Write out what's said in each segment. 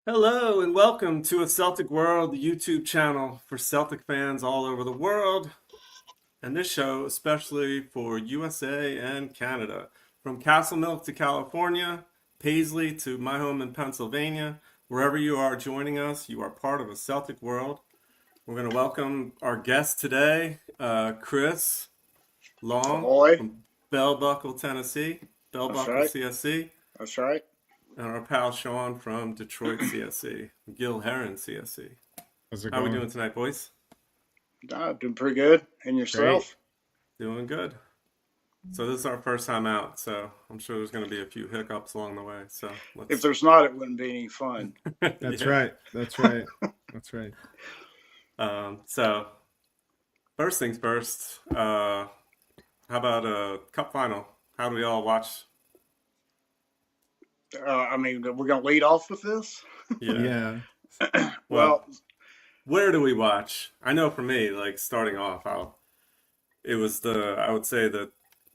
Hello and welcome to a Celtic World YouTube channel for Celtic fans all over the world. And this show especially for USA and Canada. From Castle Milk to California, Paisley to my home in Pennsylvania, wherever you are joining us, you are part of a Celtic World. We're going to welcome our guest today, Chris Long Ahoy. from Bell Buckle, Tennessee, Bell That's Buckle right. CSC. That's right. And our pal Sean from Detroit CSC, Gil Heron CSC. How's it How are we going? doing tonight, boys? Doing pretty good. And Great. yourself? Doing good. So this is our first time out, so I'm sure there's going to be a few hiccups along the way. So If let's. there's not, it wouldn't be any fun. That's Yeah. right. That's right. That's right. So first things first. How about a cup final? How do we all watch? We're going to lead off with this. Yeah. Yeah. Well, Well, where do we watch? I know for me, like starting off, it was I would say that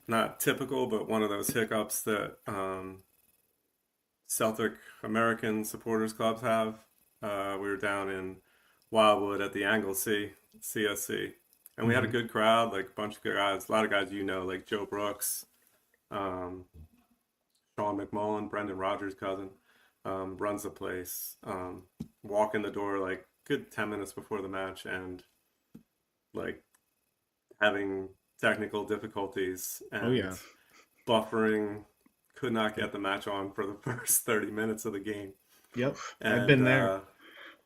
not typical, but one of those hiccups that Celtic American supporters clubs have. We were down in Wildwood at the Anglesey CSC, and we had a hmm good crowd, like a bunch of good guys, a lot of guys like Joe Brooks, um, Sean McMullen, Brendan Rodgers' cousin, runs the place. Walk in the door like good 10 minutes before the match, and like having technical difficulties Oh and yeah. buffering, could not get the match on for the first 30 minutes of the game. Yep. I've And been there.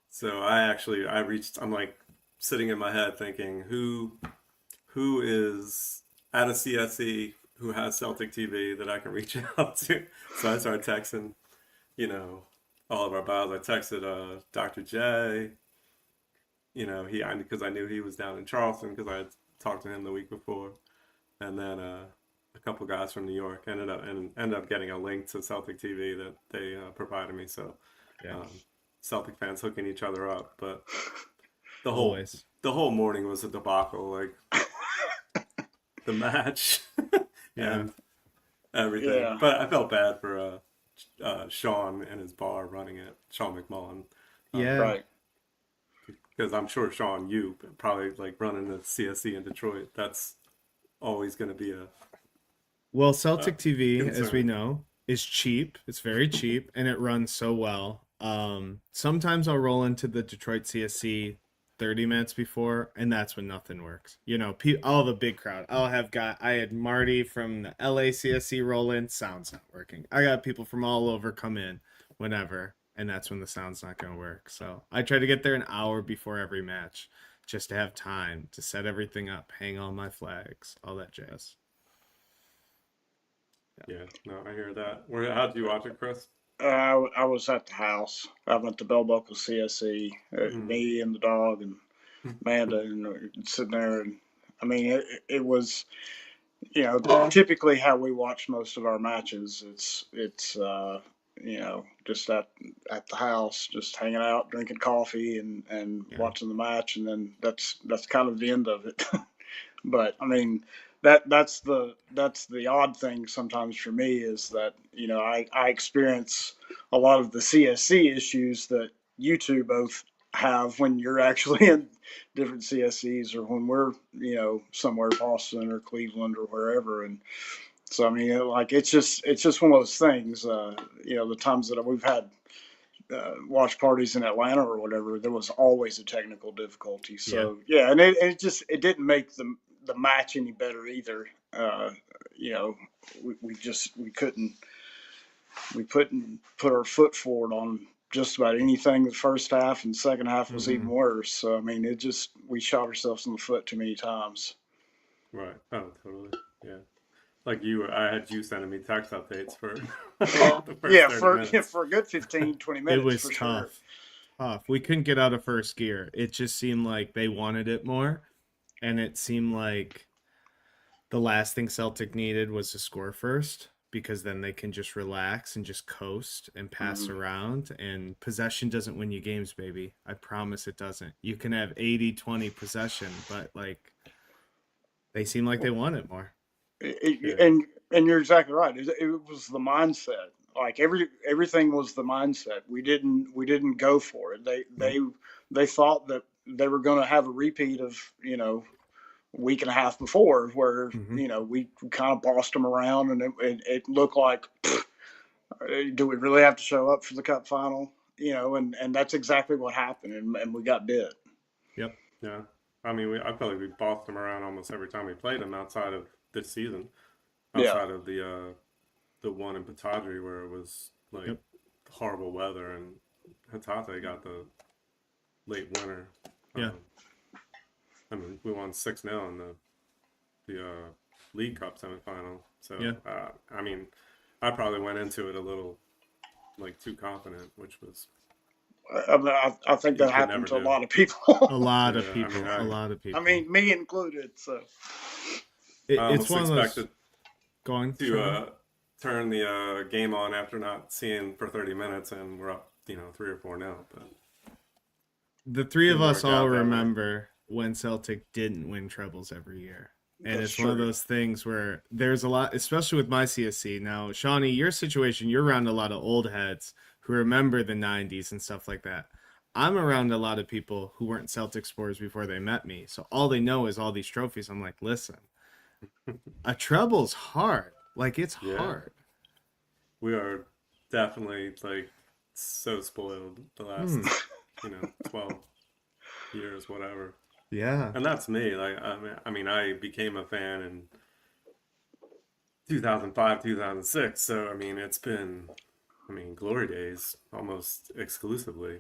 so I reached, I'm like sitting in my head thinking, who is at a CSC who has Celtic TV that I can reach out to? So I started texting, you know, all of our bios. I texted Dr. J, because I knew he was down in Charleston because I had talked to him the week before. And then a couple guys from New York ended up getting a link to Celtic TV that they provided me. So Yeah. um, Celtic fans hooking each other up, but the whole Always. the whole morning was a debacle. Like the match Yeah. and everything. yeah. But I felt bad for Sean and his bar running it, Sean McMullen, Yeah. Right. because I'm sure Sean, you probably like running the CSC in Detroit. That's always going to be Well, a Celtic TV, as we concern. know, is cheap. It's very cheap and it runs so well. Sometimes I'll roll into the Detroit CSC 30 minutes before, and that's when nothing works. All the big crowd. I had Marty from the LA CSC roll in, sound's not working. I got people from all over come in whenever, and that's when the sound's not going to work. So I try to get there an hour before every match just to have time to set everything up, hang all my flags, all that jazz. Yeah, no, I hear that. How did you watch it, Chris? I was at the house. I went to Bell Buckle CSC. Mm. Me and the dog and Amanda and sitting there. And it was, typically how we watch most of our matches. It's just at the house, just hanging out, drinking coffee, and Yeah. watching the match, and then that's kind of the end of it. But that's the odd thing sometimes for me is that I experience a lot of the CSC issues that you two both have when you're actually in different CSCs or when we're somewhere Boston or Cleveland or wherever. And so like it's just one of those things. The times that we've had watch parties in Atlanta or whatever, there was always a technical difficulty. Yeah. So yeah, and it didn't make the match any better either. You know, we couldn't put our foot forward on just about anything. The first half and second half was even Mm-mm. worse. So we shot ourselves in the foot too many times. Right. Oh, totally. Yeah. Like I had you sending me text updates for the first Yeah, 30 minutes. for a good 15, 20 It minutes was for sure. tough. Tough. We couldn't get out of first gear. It just seemed like they wanted it more. And it seemed like the last thing Celtic needed was to score first because then they can just relax and just coast and pass Mhm. around. And possession doesn't win you games, baby. I promise it doesn't. You can have 80-20 possession, but like they seem like they want it more. It, Yeah. and you're exactly right. It was the mindset. like everything was the mindset. We didn't go for it. They thought that they were going to have a repeat of week and a half before, where we kind of bossed them around, and it looked like, do we really have to show up for the cup final? And that's exactly what happened, and we got bit. Yep. Yeah. I mean, I feel like we bossed them around almost every time we played them outside of this season, Yeah, outside of the one in Patadri where it was like Yep. horrible weather, and Hatate got the late winner. Yeah. I mean, we won 6-0 in the League Cup semifinal. So, Yeah. I mean, I probably went into it a little like too confident, which was I think you that could happened never to a do. lot of A people. lot Yeah, of I people. mean, A lot of people. I mean, me included. So I It's almost one of those. expected Going to turn the game on after not seeing for 30 minutes, and we're up, 3 or 4-0. But the three of didn't us work out all that way. remember when Celtic didn't win trebles every year. And That's it's one of true. those things where there's a lot, especially with my CSC. Now, Shawnee, your situation, you're around a lot of old heads who remember the 90s and stuff like that. I'm around a lot of people who weren't Celtic supporters before they met me. So all they know is all these trophies. I'm like, listen, a treble's hard. Like, it's Yeah. hard. we are definitely like so spoiled the last, 12 years, whatever. Yeah. And that's me. Like, I mean, I became a fan in 2005, 2006. So, I mean, it's been, glory days almost exclusively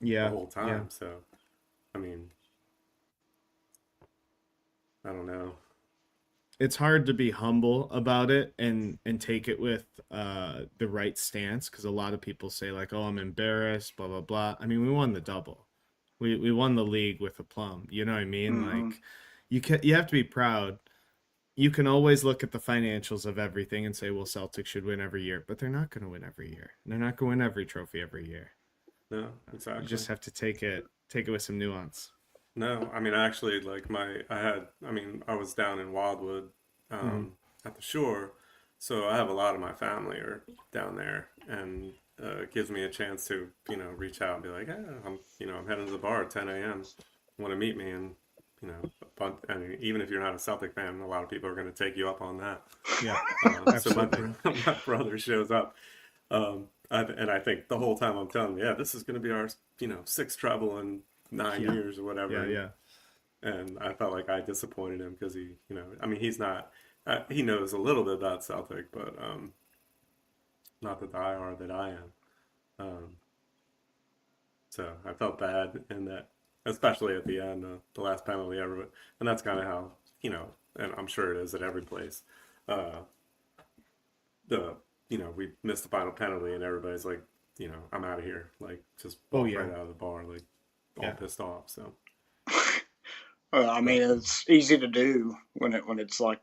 the Yeah. whole Yeah. time. So, I mean, I don't know. It's hard to be humble about it and take it with the right stance, because a lot of people say like, oh, I'm embarrassed, blah blah blah. I mean, we won the double. We won the league with a plum. You know what I mean? Mhm. Like, you have to be proud. You can always look at the financials of everything and say, well, Celtic should win every year, but they're not going to win every year. They're not going to win every trophy every year. No, You exactly. just have to take it with some nuance. No, I mean, actually, like I was down in Wildwood at the shore, so I have a lot of my family are down there, and it gives me a chance to, reach out and be like, I'm heading to the bar at 10 a.m. Want to meet me? And, I mean, even if you're not a Celtic fan, a lot of people are going to take you up on that. Yeah. So my, Absolutely. my brother shows up. And I think the whole time I'm telling him, yeah, this is going to be our, sixth treble in 9 Yeah. years or whatever. Yeah. And I felt like I disappointed him because he, he's not, he knows a little bit about Celtic, but not the diehard that I am. So I felt bad in that, especially at the end, the last penalty ever. And that's kind of how, and I'm sure it is at every place. We missed the final penalty, and everybody's like, I'm out of here. Like, just walk yeah. right out of the bar, like, all Yeah. pissed off. So. I mean, it's easy to do when it's like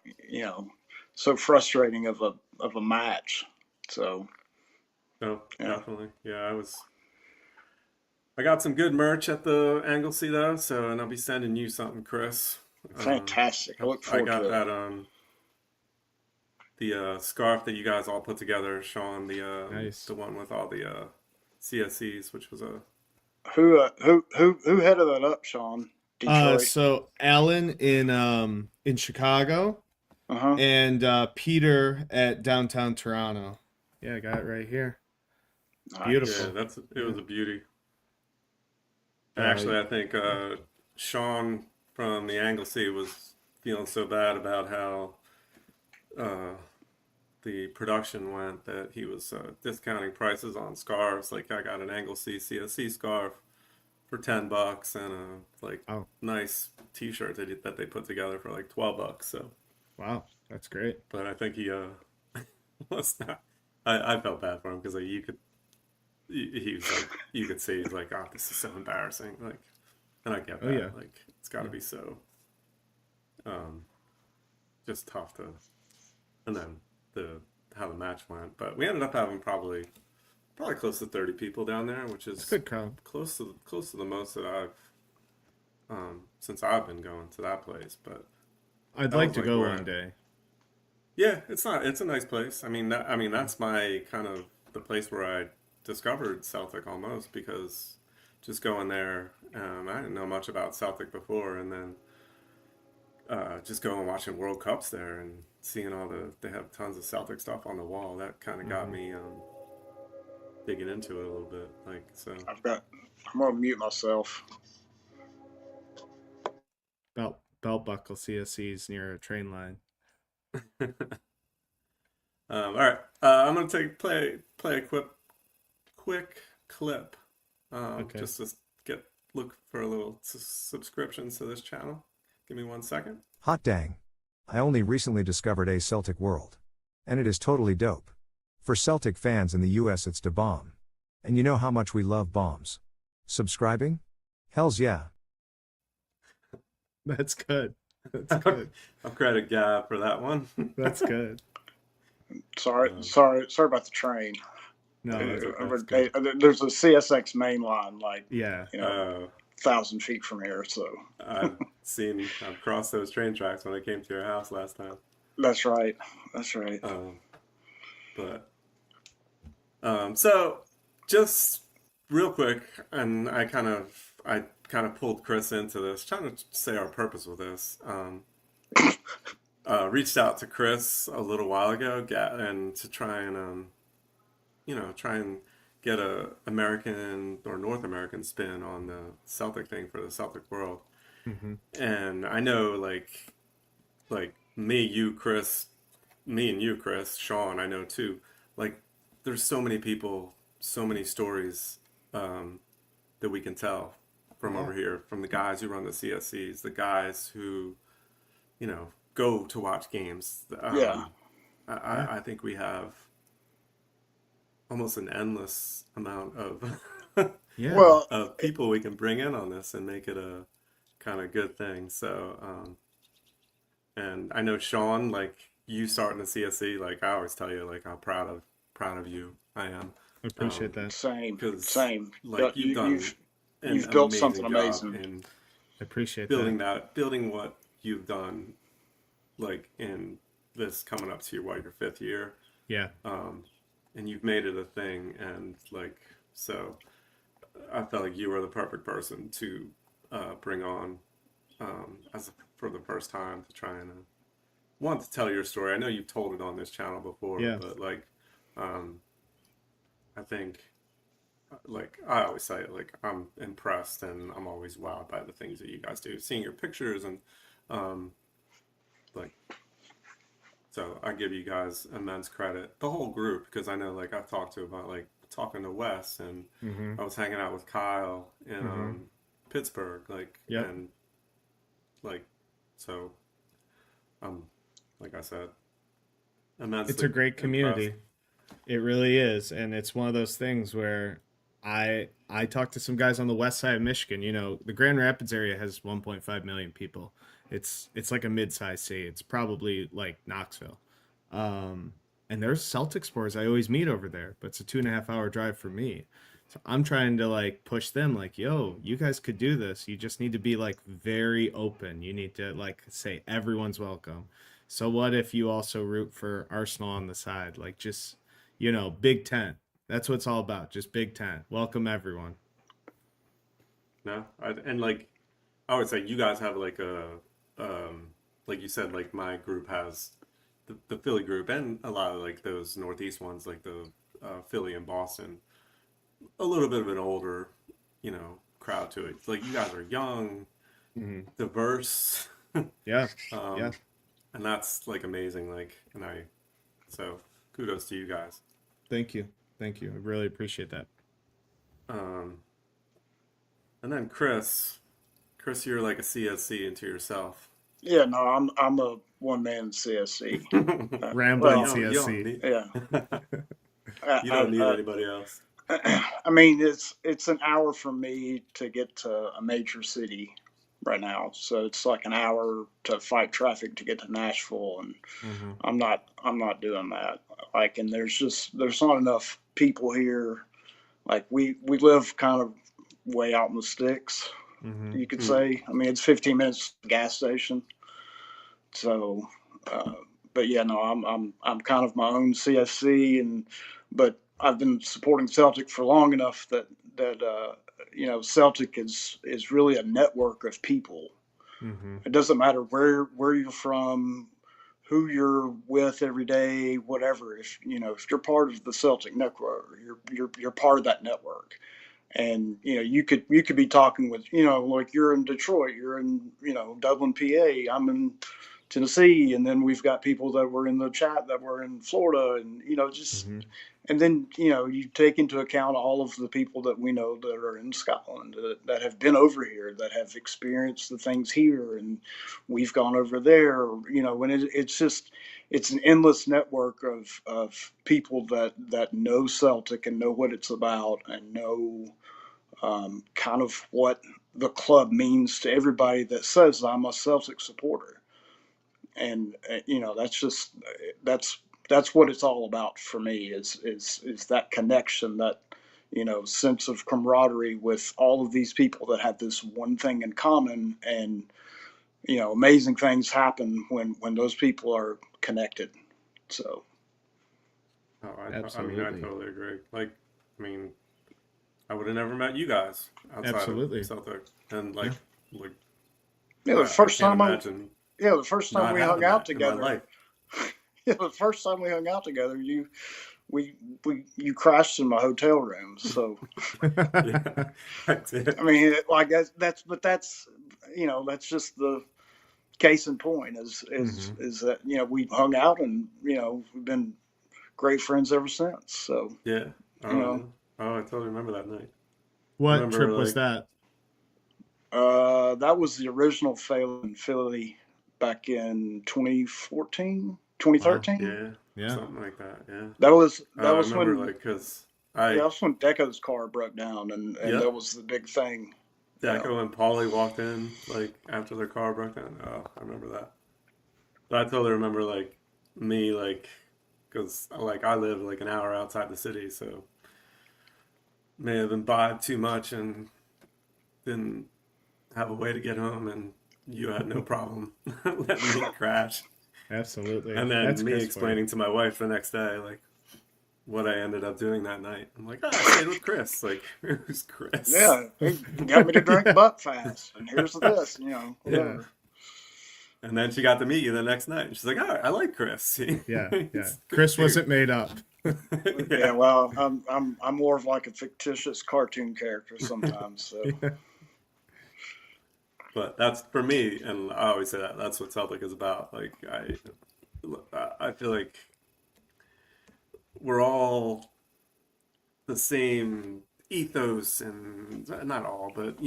so frustrating of a match. So No, yeah. definitely. Yeah, I got some good merch at the Anglesey though, and I'll be sending you something, Chris. Fantastic. I look I forward got to it. that the scarf that you guys all put together, Sean, Nice. the one with all the CSCs, which was a Who headed that up, Sean? Detroit. So Alan in Chicago, Uh-huh. and Peter at downtown Toronto. Yeah, I got it right here. Nice. Beautiful. yeah, it was a beauty. And actually, I think Sean from the Anglesey was feeling so bad about how the production went that he was discounting prices on scarves. Like, I got an Anglesey CSC scarf for $10 and a nice T-shirt that they put together for like $12. So Wow, that's great. but I think he was not. I felt bad for him because he was like, you could see he's like, oh, this is so embarrassing. Like, and I get that. yeah. Like, it's got to be so just tough to. And then how the match went, but we ended up having probably close to 30 people down there, which is Good crowd. close to the most that I've since I've been going to that place. But I'd that like was to like go where- one day. Yeah, it's not. It's a nice place. I mean, that's my kind of the place where I discovered Celtic almost because just going there, I didn't know much about Celtic before, and then just going and watching World Cups there and seeing all they have tons of Celtic stuff on the wall. That kind of got Hmm. me digging into it a little bit. Like so. I'm gonna mute myself. Belt buckle CSCs near a train line. All right, I'm gonna play a quick clip, Okay. just to get look for a little subscriptions to this channel. Give me 1 second. Hot dang. I only recently discovered a Celtic World. And it is totally dope. For Celtic fans in the US, it's da bomb. And you know how much we love bombs. Subscribing? Hells yeah. That's good. That's good. I'll credit Gab for that one. That's good. Sorry, Um, sorry about the train. No, that's good. There's a CSX main line, like, Yeah. 1,000 feet from here. So I've crossed those train tracks when I came to your house last time. that's right. That's right. But so just real quick, and I kind of pulled Chris into this, trying to say our purpose with this. Reached out to Chris a little while ago, and to try and try and get a American or North American spin on the Celtic thing for the Celtic world. Hmm. And I know like me and you, Chris, Sean, I know too. Like there's so many people, so many stories that we can tell from over here, from the guys who run the CSCs, the guys who, go to watch games. Yeah. I think we have almost an endless amount of Yeah. Well, of people we can bring in on this and make it a kind of good thing. So, and I know Sean, like you starting the CSC, like I always tell you, like how proud of you I am. I appreciate that. same, Because same. like you've done an You've built amazing something job amazing. in I appreciate building what you've done, like in this coming up to your fifth year, Yeah. and you've made it a thing, and like so, I felt like you were the perfect person to bring on for the first time to try and want to tell your story. I know you've told it on this channel before, Yeah. but like I think like I always say, like I'm impressed and I'm always wowed by the things that you guys do. Seeing your pictures and like so I give you guys immense credit, the whole group, because I know like I've talked to about like talking to Wes and Hmm. I was hanging out with Kyle in Hmm. Pittsburgh, like Yep. and like so like I said, immensely It's a great community. impressed. It really is, and it's one of those things where I talked to some guys on the west side of Michigan. The Grand Rapids area has 1.5 million people. It's like a mid-sized city. It's probably like Knoxville. And there's Celtic sports I always meet over there, but it's a 2.5 hour drive for me. So I'm trying to like push them like, yo, you guys could do this. You just need to be like very open. You need to like say everyone's welcome. So what if you also root for Arsenal on the side? Like just, Big Ten. That's what it's all about. Just Big Ten. Welcome everyone. No, and like I would say you guys have like like you said, like my group has the Philly group and a lot of like those Northeast ones, like the Philly and Boston, a little bit of an older, crowd to it. Like you guys are young, Hmm. diverse, Yeah. um, Yeah. and that's like amazing. Like, so kudos to you guys. Thank you. Thank you. I really appreciate that. Um, and then Chris, you're like a CSC into yourself. Yeah, no, I'm a one man CSC. Rambling Well, You don't CSC. need, yeah. you don't need I, anybody else. I mean, it's an hour for me to get to a major city right now, so it's like an hour to fight traffic to get to Nashville, and Hmm. I'm not doing that. Like, and there's not enough people here. Like we live kind of way out in the sticks, Hmm. you could Mm. say. I mean, it's 15 minutes to the gas station, so uh, but yeah, no, I'm kind of my own CSC, but I've been supporting Celtic for long enough that Celtic is really a network of people. Mm-hmm. It doesn't matter where you're from, who you're with every day, whatever. If you're part of the Celtic network, you're part of that network. And you could be talking with, like, you're in Detroit, you're in, Dublin, PA, I'm in Tennessee, and then we've got people that were in the chat that were in Florida, and just, Mm-hmm. and then you take into account all of the people that we know that are in Scotland, that have been over here, that have experienced the things here, and we've gone over there. And it's an endless network of people that know Celtic and know what it's about, and know kind of what the club means to everybody that says I'm a Celtic supporter. And that's what it's all about for me, is that connection, that sense of camaraderie with all of these people that have this one thing in common. And amazing things happen when those people are connected. So Oh, I mean, I Absolutely. totally agree. Like, I mean, I would have never met you guys outside Absolutely. of Celtic, and Yeah. like yeah, the I first can't time I imagine yeah the first time not we hung having out that in my together, life. yeah, the first time we hung out together, you crashed in my hotel room. So Yeah, I did. I mean, like that's just the case in point, is Mm-hmm. is is that we've hung out, and we've been great friends ever since. So Yeah. you Oh yeah. know, Oh, I totally remember that night. I What remember trip was like that? that was the original Phelan Philly back in 2014, twenty Wow. thirteen. yeah, Yeah. something like that. Yeah. That I was remember when like because yeah, I that's when Deco's car broke down, and that yep, was the big thing. Deco and Paulie walked in like after their car broke down. Oh, I remember that. But I totally remember like me like because like I live like an hour outside the city, so may have imbibed too much and didn't have a way to get home, and you had no problem letting me crash. Absolutely. And then That's me Chris for you. explaining to my wife the next day, like, what I ended up doing that night. I'm like, oh, I stayed with Chris. Like, who's Chris? Yeah, he got me to drink Yeah. butt fast, and here's this, Yeah. whatever. And then she got to meet you the next night. She's like, oh, I like Chris. Yeah. Yeah. He's a good Chris dude. wasn't made up. Yeah, Yeah. well, I'm more of like a fictitious cartoon character sometimes. So Yeah. But that's for me, and I always say that that's what Celtic is about. Like, I feel like we're all the same ethos, and not all, but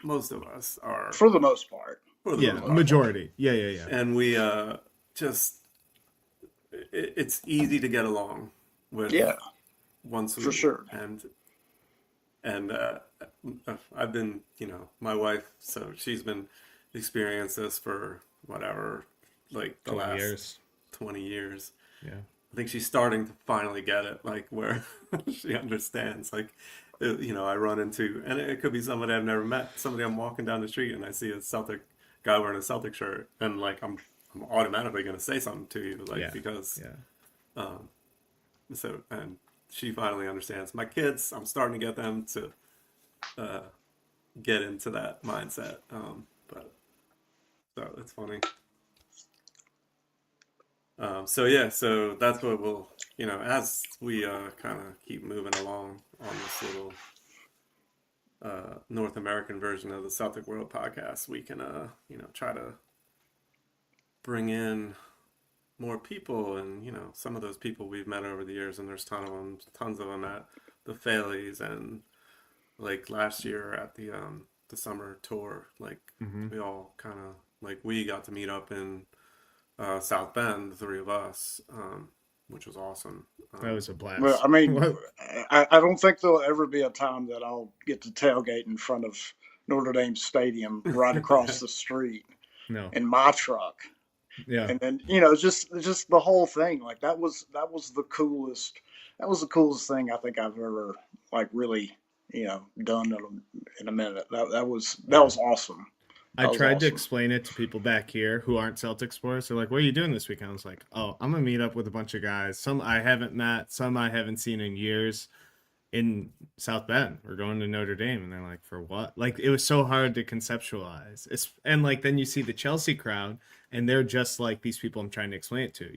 most of us are for the most part, for the Yeah. most part. Majority. Yeah. Yeah. Yeah. And we just it's easy to get along with yeah, once for we sure. and I've been my wife, so she's been experienced this for whatever, like the 20 last years. 20 years. Yeah. I think she's starting to finally get it, like where she understands. Like, I run into, and it could be somebody I've never met. Somebody I'm walking down the street and I see a Celtic guy wearing a Celtic shirt, and like I'm automatically gonna say something to you, like Yeah. because Yeah. so and she finally understands. My kids, I'm starting to get them to get into that mindset. But so it's funny. So yeah, so that's what we'll, as we kind of keep moving along on this little North American version of the Celtic World podcast, we can, try to bring in more people, and some of those people we've met over the years, and there's tons of them at the Phillies, and like last year at the summer tour, like Mm-hmm. we all kind of like we got to meet up in South Bend, the three of us, which was awesome. That was a Well, blast. I mean, What? I don't think there'll ever be a time that I'll get to tailgate in front of Notre Dame Stadium right across the street No. in my truck. Yeah. And then just the whole thing, like that was the coolest thing I think I've ever, like, really done in a minute. That was awesome. I That was tried to awesome. explain it to people back here who aren't Celtic sports. They're like, "What are you doing this weekend?" I was like, "Oh, I'm gonna meet up with a bunch of guys. Some I haven't met, some I haven't seen in years in South Bend. We're going to Notre Dame." And they're like, "For what?" Like it was so hard to conceptualize. And like then you see the Chelsea crowd, and they're just like these people I'm trying to explain it to.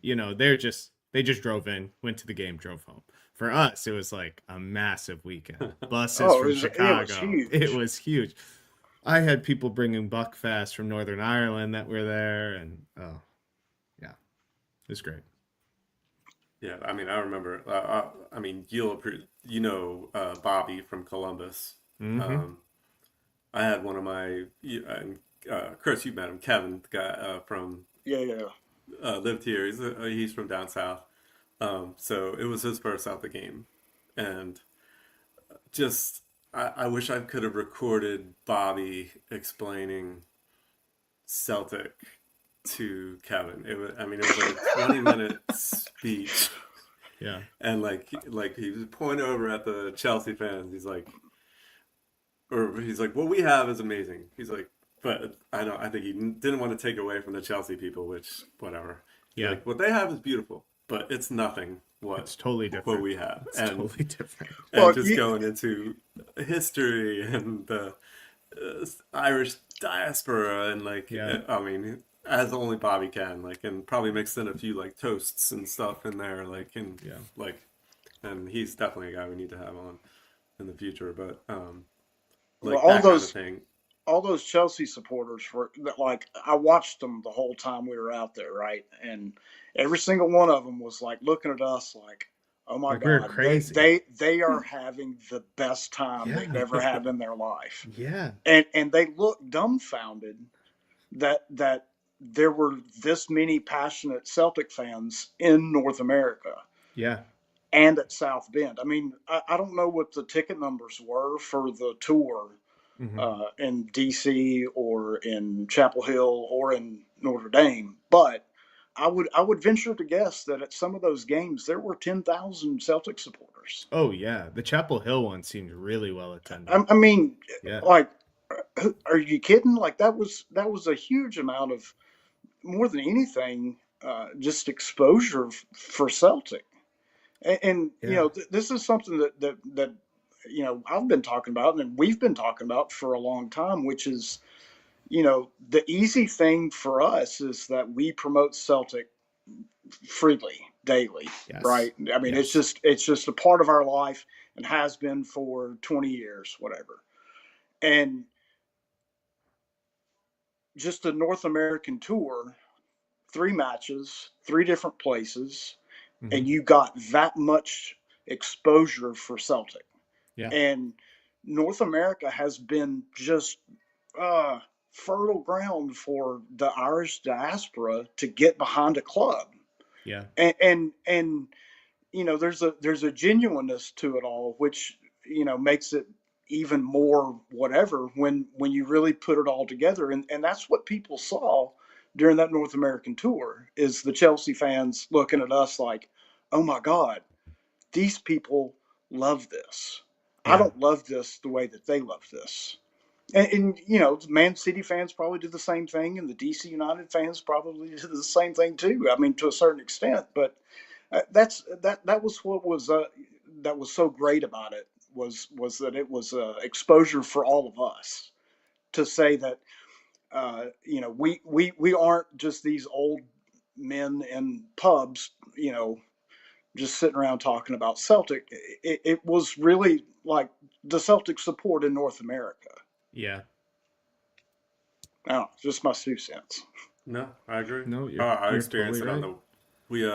They just drove in, went to the game, drove home. For us, it was like a massive weekend. Buses Oh, from it was Chicago. It huge. was huge. I had people bringing Buckfast from Northern Ireland that were there, and oh yeah, it was great. Yeah, I mean, I remember. I mean, Bobby from Columbus. Mm-hmm. Um, I had one of Chris, you met him, Kevin, the guy from Yeah, yeah. lived here. He's from down south. So it was his first out the game, and just I wish I could have recorded Bobby explaining Celtic to Kevin. It was like a 20-minute speech, Yeah, and like he was pointing over at the Chelsea fans. He's like, what we have is amazing. He's like, but I think he didn't want to take away from the Chelsea people, which whatever. He's yeah, like, what they have is beautiful, but it's nothing it's totally what different. we have, It's totally different. and Well, just going into history and the Irish diaspora and Yeah, I mean, as only Bobby can, and probably mixed in a few like toasts and stuff in there, yeah, like, and he's definitely a guy we need to have on in the future, but well, like that kind of thing. all those Chelsea supporters were like, I watched them the whole time we were out there, right? And every single one of them was like looking at us like, oh my like we were God, crazy. they are having the best time they've Yeah, ever had in their life. yeah, And they looked dumbfounded that there were this many passionate Celtic fans in North America yeah. and at South Bend. I mean, I don't know what the ticket numbers were for the tour Hmm. in DC or in Chapel Hill or in Notre Dame, but I would venture to guess that at some of those games there were 10,000 Celtic supporters. Oh yeah, the Chapel Hill one seemed really well attended. I mean, Yeah, like, are you kidding? Like that was a huge amount of, more than anything, just exposure for Celtic. And yeah, this is something that I've been talking about and we've been talking about for a long time, which is, the easy thing for us is that we promote Celtic freely daily, yes, right? I mean, it's yes, just a part of our life and has been for 20 years, whatever. And just a North American tour, 3 matches, 3 different places, hmm, and you got that much exposure for Celtic. yeah, And North America has been just uh, fertile ground for the Irish diaspora to get behind a club. yeah, And there's a genuineness to it all, which makes it even more whatever when you really put it all together. And that's what people saw during that North American tour, is the Chelsea fans looking at us like, oh my God, these people love this. I yeah, don't love this the way that they love this. And Man City fans probably did the same thing, and the DC United fans probably did the same thing too. I mean, to a certain extent, but that was what was that was so great about it, was that it was exposure for all of us to say that we aren't just these old men in pubs, just sitting around talking about Celtic. It was really like the Celtic support in North America. yeah. Now, just my 2 cents. No, I agree. No, I you're totally experienced it on right. the we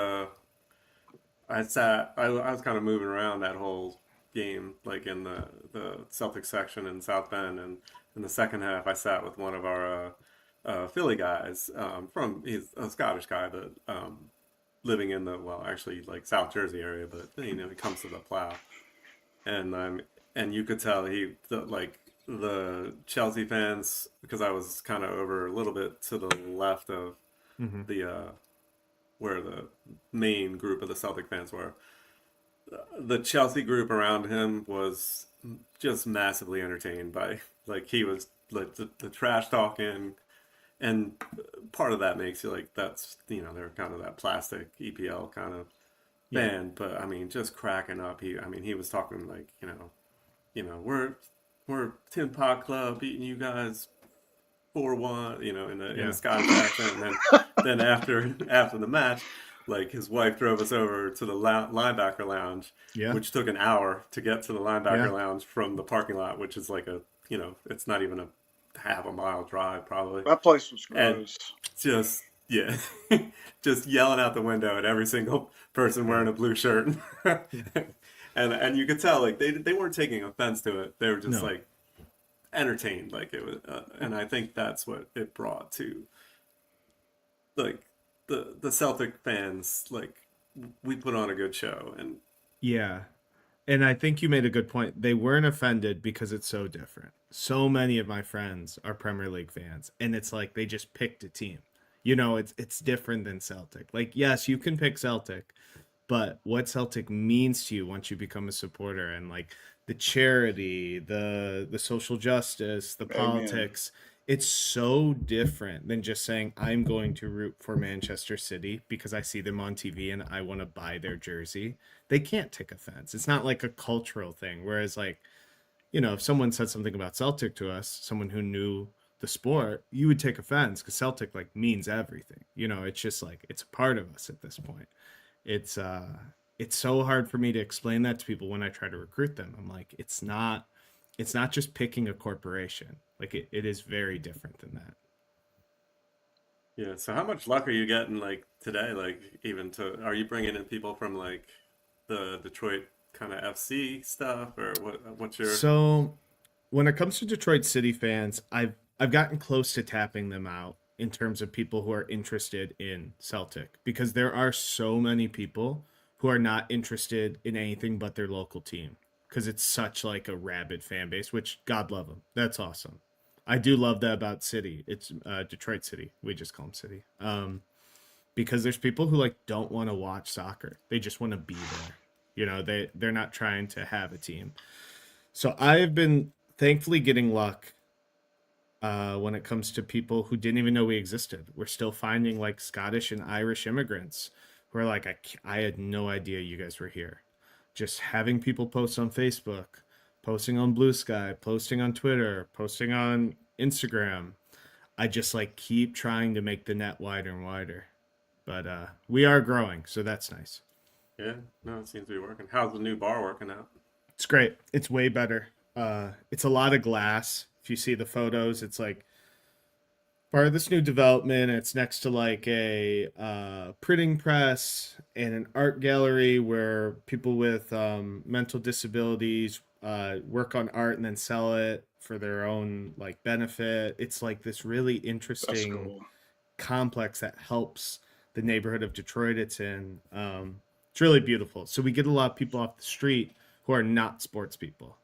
I was kind of moving around that whole game, like in the Celtic section in South Bend, and in the second half, I sat with one of our Philly guys. He's a Scottish guy, but living in the actually like South Jersey area, but he comes to the plow, and and you could tell the Chelsea fans, because I was kind of over a little bit to the left of Hmm. the where the main group of the Celtic fans were. The Chelsea group around him was just massively entertained by, like, he was like the trash talking, and part of that makes you like that's they're kind of that plastic EPL kind of Yeah. fan, but I mean just cracking up. He was talking like we're Tin Pot Club beating you guys 4-1, in a Yeah. Scottish accent, and then after the match, like his wife drove us over to the linebacker lounge, Yeah. which took an hour to get to the linebacker Yeah. lounge from the parking lot, which is like it's not even a half a mile drive probably, That place was and gross. just yeah, just yelling out the window at every single person wearing a blue shirt, and you could tell like they weren't taking offense to it. They were just No. like entertained, like it was, and I think that's what it brought to like the Celtic fans. Like we put on a good show, and Yeah. And I think you made a good point. They weren't offended because it's so different. So many of my friends are Premier League fans, and it's like they just picked a team. It's different than Celtic. Like, yes, you can pick Celtic, but what Celtic means to you once you become a supporter, and like the charity, the social justice, the Amen. politics, it's so different than just saying I'm going to root for Manchester City because I see them on TV and I want to buy their jersey. They can't take offense. It's not like a cultural thing. Whereas like, if someone said something about Celtic to us, someone who knew the sport, you would take offense because Celtic like means everything. It's just like it's a part of us at this point. It's so hard for me to explain that to people when I try to recruit them. I'm like, it's not just picking a corporation. Like it is very different than that. yeah. So how much luck are you getting like today? Like are you bringing in people from like the Detroit kind of FC stuff, or what's your So when it comes to Detroit City fans, I've gotten close to tapping them out in terms of people who are interested in Celtic, because there are so many people who are not interested in anything but their local team because it's such like a rabid fan base, which God love them. That's awesome. I do love that about City. It's Detroit City. We just call them City. Because there's people who like don't want to watch soccer. They just want to be there. They're not trying to have a team. So I've been thankfully getting luck when it comes to people who didn't even know we existed. We're still finding like Scottish and Irish immigrants who are like, I had no idea you guys were here. Just having people post on Facebook, posting on Blue Sky, posting on Twitter, posting on Instagram. I just like keep trying to make the net wider and wider. But we are growing, so that's nice. yeah? No, it seems to be working. How's the new bar working out? It's great. It's way better. It's a lot of glass. If you see the photos, it's like part of this new development. It's next to like a printing press and an art gallery where people with mental disabilities work on art and then sell it for their own like benefit. It's like this really That's interesting cool. complex that helps the neighborhood of Detroit it's in. It's really beautiful. So we get a lot of people off the street who are not sports people,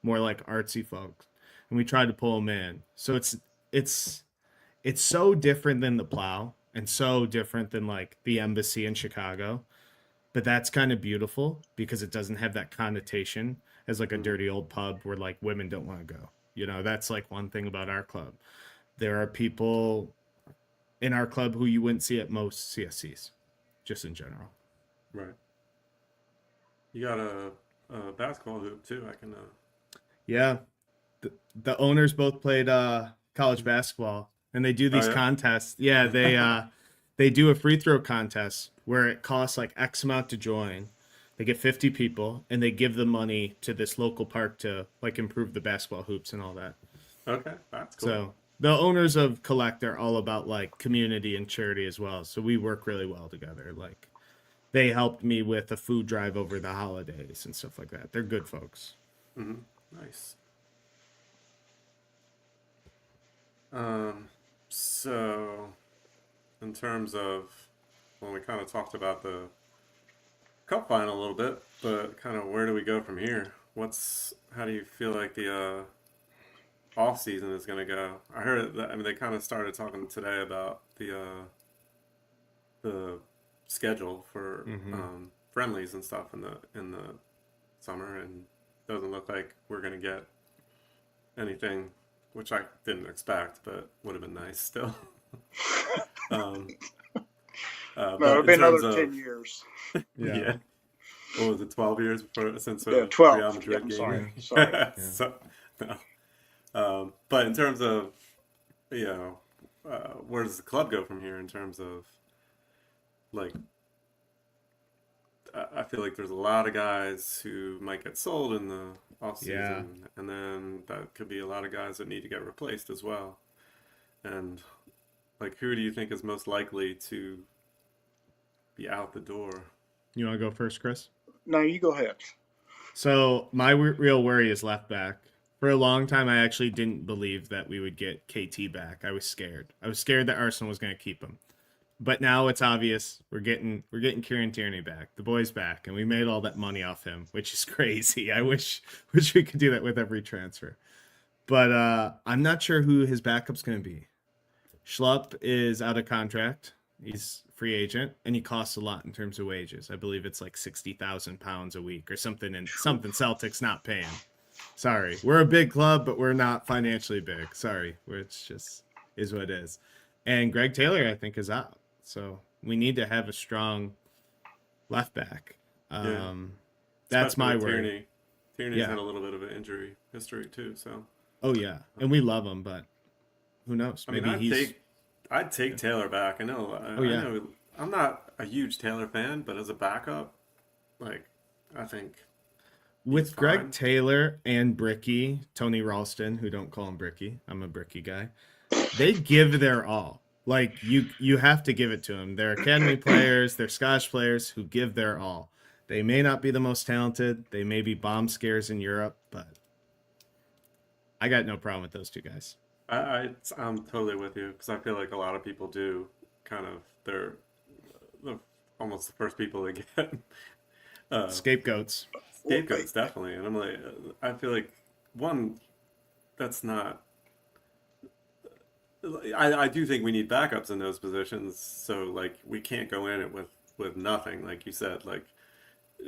more like artsy folks, and we try to pull them in. So it's so different than the Plow and so different than like the Embassy in Chicago, but that's kind of beautiful because it doesn't have that connotation as like a dirty old pub where like women don't want to go. That's like one thing about our club. There are people in our club who you wouldn't see at most CSCs, just in general. Right. You got a basketball hoop too. I can. Yeah, the owners both played college basketball, and they do Oh these yeah. contests. Yeah, they do a free throw contest where it costs like X amount to join. They get 50 people, and they give the money to this local park to like improve the basketball hoops and all that. Okay, that's cool. So the owners of Collect are all about like community and charity as well. So we work really well together. Like they helped me with a food drive over the holidays and stuff like that. They're good folks. Nice. So in terms of when we kind of talked about the cup final a little bit, but kind of where do we go from here? How do you feel like the off season is going to go? I heard that, I mean, they kind of started talking today about the schedule for friendlies and stuff in the summer, and doesn't look like we're going to get anything which I didn't expect, but would have been nice still. um, No, but it'll in be terms another of 10 years. yeah, what was it, 12 years since Yeah, Real 12. Yeah, Madrid I'm game? sorry. Sorry. So, no. But in terms of, where does the club go from here in terms of, like, I feel like there's a lot of guys who might get sold in the off Yeah. season, and then that could be a lot of guys that need to get replaced as well. And like, who do you think is most likely to be out the door? You want to go first, Chris? No, you go ahead. So my real worry is left back. For a long time, I actually didn't believe that we would get KT back. I was scared. I was scared that Arsenal was going to keep him. But now it's obvious we're getting Kieran Tierney back. The boy's back, and we made all that money off him, which is crazy. I wish we could do that with every transfer. But I'm not sure who his backup's going to be. Schlupp is out of contract. He's free agent, and he costs a lot in terms of wages. I believe it's like £60,000 a week or something, and something Celtic's not paying. Sorry, we're a big club, but we're not financially big. Sorry, which just is what it is. And Greg Taylor, I think, is out. So we need to have a strong left back. That's Especially my with worry. Tierney's had a little bit of an injury history too, so. Oh yeah, and we love him, but who knows? I mean, I'd take Taylor back. I know. I know. I'm not a huge Taylor fan, but as a backup, like, I think with Greg fine. Taylor and Bricky, Tony Ralston, who don't call him Bricky, I'm a Bricky guy. They give their all. Like, you have to give it to them. They're academy players, they're Scottish players who give their all. They may not be the most talented. They may be bomb scares in Europe, but I got no problem with those two guys. I'm totally with you because I feel like a lot of people do kind of they're almost the first people they get Scapegoats. scapegoats definitely, and I'm like I feel like one that's not. I do think we need backups in those positions, so like we can't go in it with nothing, like you said. Like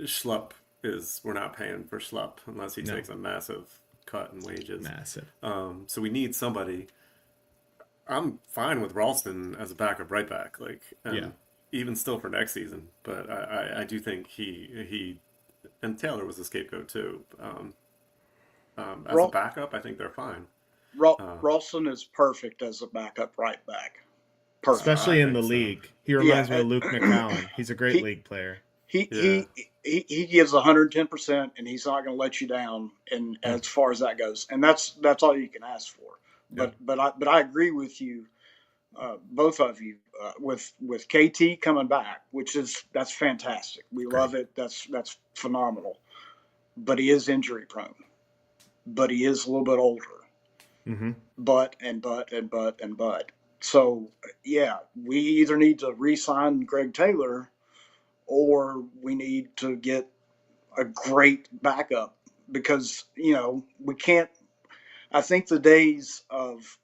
Schlupp we're not paying for Schlupp unless he takes a massive cut in wages. Massive. So we need somebody. I'm fine with Ralston as a backup right back, like even still for next season. But I do think he and Taylor was a scapegoat too. As a backup, I think they're fine. Ralston is perfect as a backup right back. Perfect. Especially in the league. He reminds me of Luke McCowan. He's a great league player. He gives 110%, and he's not going to let you down. And as far as that goes, and that's all you can ask for. But I agree with you, both of you, with KT coming back, that's fantastic. We love it. That's phenomenal. But he is injury prone. But he is a little bit older. Mm-hmm. But. So yeah, we either need to re-sign Greg Taylor, or we need to get a great backup because, we can't. I think the days of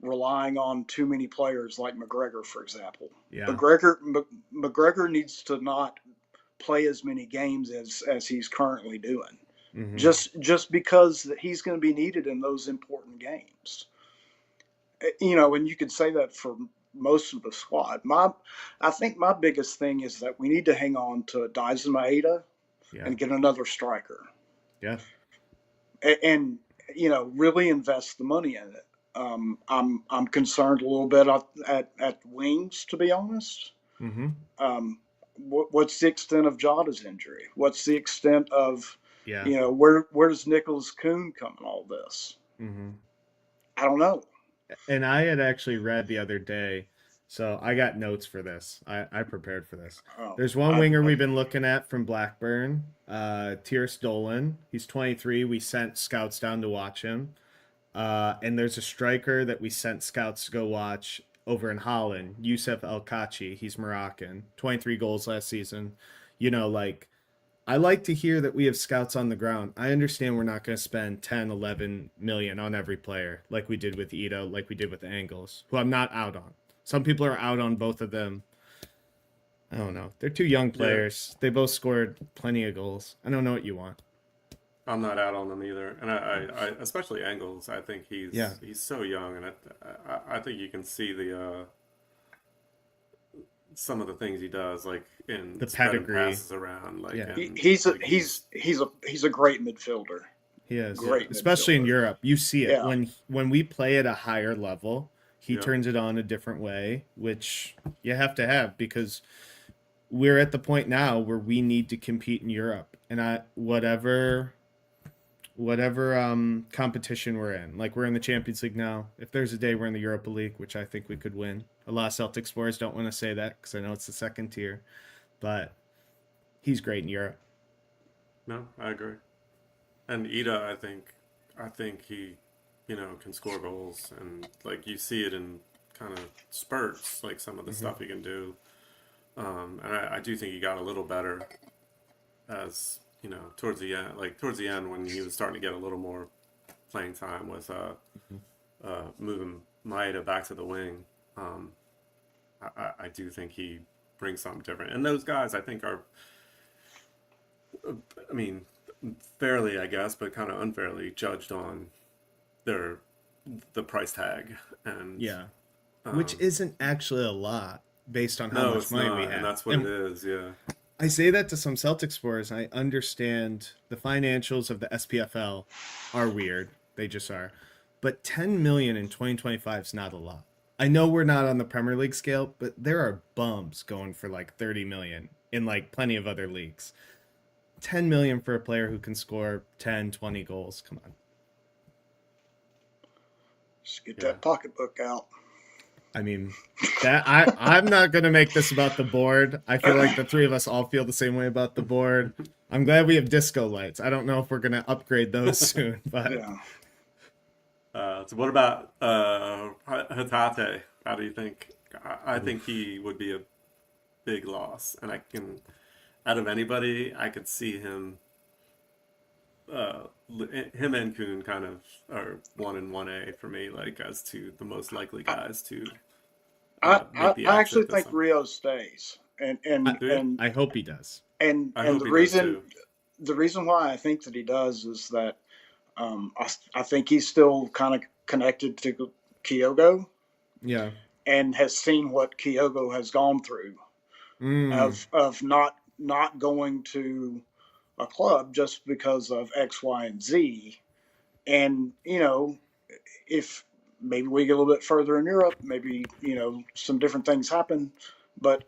relying on too many players like McGregor, for example. Yeah. McGregor needs to not play as many games as he's currently doing. Mm-hmm. Just because he's going to be needed in those important games. And you could say that for most of the squad. I think my biggest thing is that we need to hang on to Dyson Maeda and get another striker. Yeah. And really invest the money in it. I'm concerned a little bit at wings, to be honest. Mm-hmm. What's the extent of Jota's injury? What's the extent of where does Nicholas Kuhn come in all this? Mm-hmm. I don't know. And I had actually read the other day, so I got notes for this. I prepared for this. There's one winger we've been looking at from Blackburn, Tyrus Dolan. He's 23. We sent scouts down to watch him. And there's a striker that we sent scouts to go watch over in Holland, Youssef El Kachi. He's Moroccan, 23 goals last season. I like to hear that we have scouts on the ground. I understand we're not going to spend 10, 11 million on every player like we did with Ito, like we did with Angles, who I'm not out on. Some people are out on both of them. I don't know. They're two young players. They both scored plenty of goals. I don't know what you want. I'm not out on him either, and I especially Engels. I think Yeah. he's so young, and I think you can see the some of the things he does, like in The spreading pedigree. passes around, like Yeah. and He's a like he's a great midfielder. He is, Great especially in midfielder. Europe. You see it Yeah. when we play at a higher level. He yeah. turns it on a different way, which you have to have because we're at the point now where we need to compete in Europe, and whatever competition we're in, like we're in the Champions League now. If there's a day we're in the Europa League, which I think we could win. A lot of Celtic sports don't want to say that because I know it's the second tier, but he's great in Europe. No, I agree. And Ida, I think he, can score goals, and like you see it in kind of spurts, like some of the stuff he can do. And I do think he got a little better as towards the end when he was starting to get a little more playing time with moving Maeda back to the wing. I do think he brings something different, and those guys I think are, I mean, fairly, I guess, but kind of unfairly judged on the price tag, and Yeah, which isn't actually a lot based on how no, much it's money not, we have. and that's what it is. Yeah, I say that to some Celtic sports. I understand the financials of the SPFL are weird. They just are. But 10 million in 2025 is not a lot. I know we're not on the Premier League scale, but there are bums going for like 30 million in like plenty of other leagues. 10 million for a player who can score 10, 20 goals. Come on. Just get Yeah. that pocketbook out. I mean, I'm not gonna make this about the board. I feel like the three of us all feel the same way about the board. I'm glad we have disco lights. I don't know if we're gonna upgrade those soon, but Yeah. So what about Hatate? How do you think? I think he would be a big loss, and out of anybody, I could see him. Him and Kuhn kind of are 1 and 1A for me, like as to the most likely guys to make the I actually exit this think summer. Rio stays, I hope he does. and I hope the he does reason too. the reason why I think that he does is that I think he's still kind of connected to Kyogo Yeah. and has seen what Kyogo has gone through of not going to a club just because of X, Y, and Z. And if maybe we get a little bit further in Europe, maybe some different things happen. But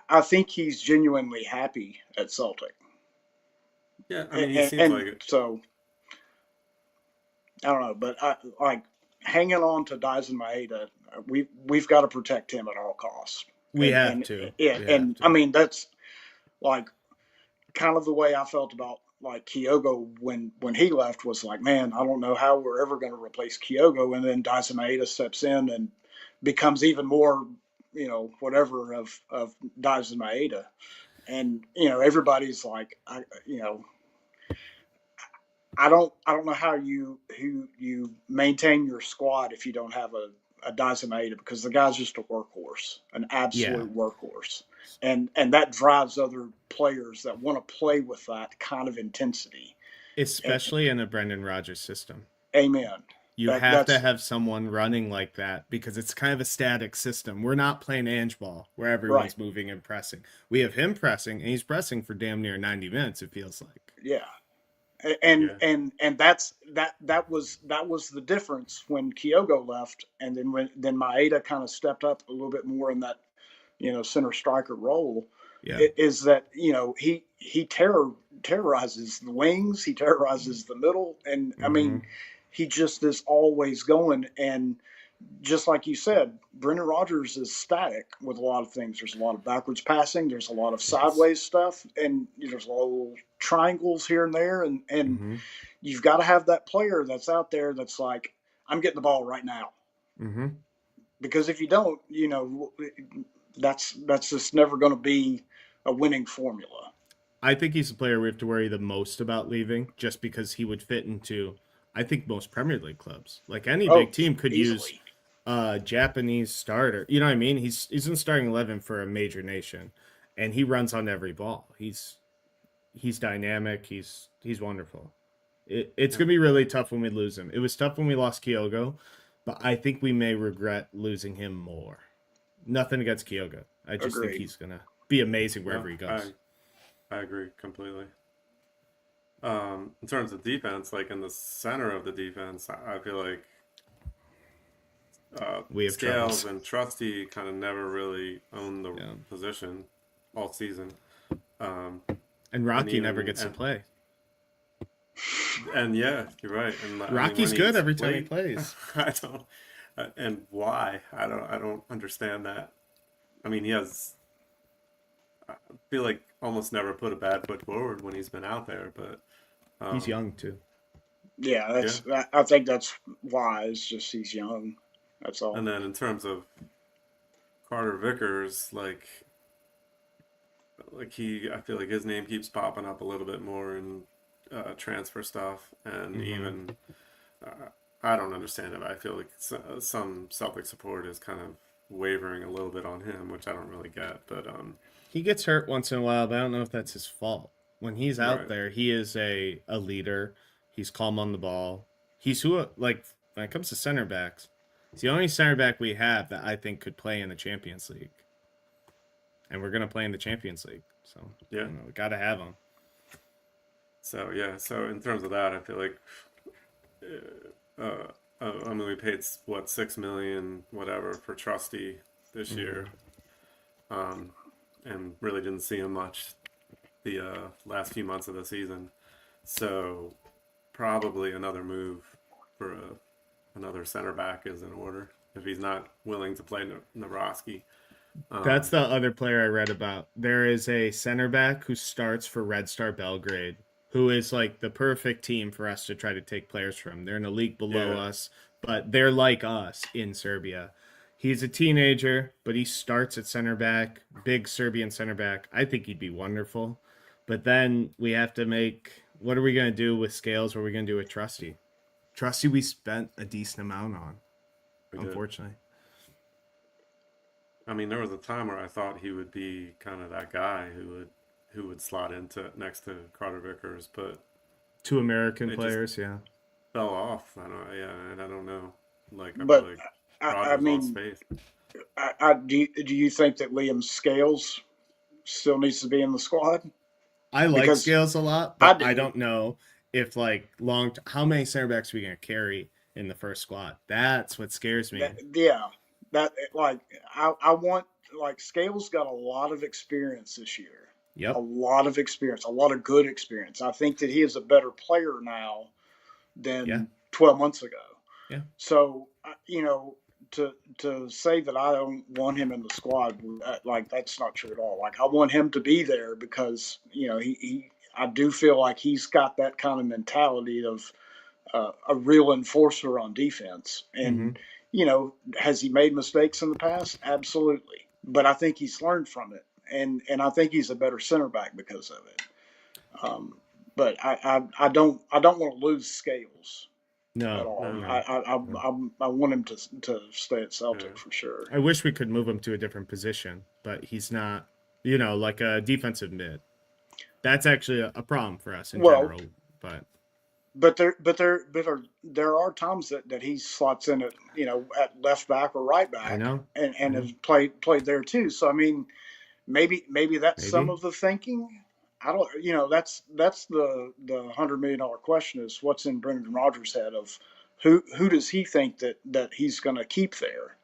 I think he's genuinely happy at Celtic, Yeah, I mean, he and, seems and like it. so I don't know, but I like hanging on to Dyson Maeda. We've got to protect him at all costs. We have and to. yeah, We have and to. I mean that's like kind of the way I felt about like Kyogo when he left was like, man, I don't know how we're ever going to replace Kyogo, and then Dyson Maeda steps in and becomes even more, whatever of Dyson Maeda, and everybody's like, I don't know how you maintain your squad if you don't have a Dyson Maeda because the guy's just a workhorse, an absolute workhorse, and that drives other players that want to play with that kind of intensity. Especially in a Brendan Rodgers system. Amen. You have to have someone running like that because it's kind of a static system. We're not playing Ange ball where everyone's moving and pressing. We have him pressing, and he's pressing for damn near 90 minutes, it feels like. Yeah. And Yeah. and that was the difference when Kyogo left, and then Maeda kind of stepped up a little bit more in that center striker role. Yeah. Is that he terrorizes the wings, he terrorizes the middle, and I mean he just is always going. And just like you said, Brendan Rodgers is static with a lot of things. There's a lot of backwards passing. There's a lot of sideways stuff, and there's a lot of little triangles here and there. And you've got to have that player that's out there that's like, I'm getting the ball right now. Because if you don't, that's just never going to be a winning formula. I think he's the player we have to worry the most about leaving, just because he would fit into, I think, most Premier League clubs. Like any big team could use a Japanese starter. You know what I mean? He's in starting 11 for a major nation, and he runs on every ball. He's dynamic. He's wonderful. It's going to be really tough when we lose him. It was tough when we lost Kyogo, but I think we may regret losing him more. Nothing against Kyogo. I just think Agreed. he's going to be amazing wherever No, he goes. I agree completely. In terms of defense, like in the center of the defense, I feel like We have Scales troubles. and Trusty kind of never really owned the Yeah. position all season. And Rocky even- never gets to and- play. And yeah, you're right. And Rocky's when good he's every time he played- plays. I don't, and why? I don't understand that. I mean, he has. I feel like almost never put a bad foot forward when he's been out there, but He's young too. Yeah, I think that's why. It's just he's young. That's all. And then in terms of Carter Vickers, like I feel like his name keeps popping up a little bit more in transfer stuff, and even I don't understand it. I feel like some Celtic support is kind of wavering a little bit on him, which I don't really get. But He gets hurt once in a while, but I don't know if that's his fault. When he's out Right. there, he is a leader. He's calm on the ball. He's who, like, when it comes to center backs, he's the only center back we have that I think could play in the Champions League. And we're going to play in the Champions League. So, Yeah. we got to have him. so in terms of that, I feel like I mean we paid what $6 million whatever for Trusty this year, and really didn't see him much the last few months of the season. So probably another move for another center back is in order if he's not willing to play Navrosky. That's the other player I read about. There is a center back who starts for Red Star Belgrade, who is like the perfect team for us to try to take players from. They're in a league below Yeah. us, but they're like us in Serbia. He's a teenager, but he starts at center back, big Serbian center back. I think he'd be wonderful. But then we have to make, what are we going to do with Scales? What are we going to do with Trusty? Trusty, we spent a decent amount on, We did. unfortunately. I mean, there was a time where I thought he would be kind of that guy who would slot into next to Carter Vickers, but Two American They just- players, yeah. fell off. I don't know. Like, I But feel like I Rodgers mean, lost faith. do you think that Liam Scales still needs to be in the squad? I like Because Scales a lot, I but do. I don't know if like how many center backs are we gonna carry in the first squad? That's what scares me. I want Scales got a lot of experience this year. Yep. A lot of experience, a lot of good experience. I think that he is a better player now than Yeah. 12 months ago. Yeah. So, to say that I don't want him in the squad, that's not true at all. Like, I want him to be there because, I do feel like he's got that kind of mentality of a real enforcer on defense. And, has he made mistakes in the past? Absolutely. But I think he's learned from it. And I think he's a better center back because of it. But I don't want to lose Scales at No. all. no. I want him to stay at Celtic Yeah. for sure. I wish we could move him to a different position, but he's not, like a defensive mid. That's actually a problem for us in Well, general. But there are times that he slots in at left back or right back. I know. And has played there too. So I mean, maybe that's some Maybe. of the thinking. I don't. That's the $100 million question is what's in Brendan Rodgers' head of who does he think that he's going to keep there?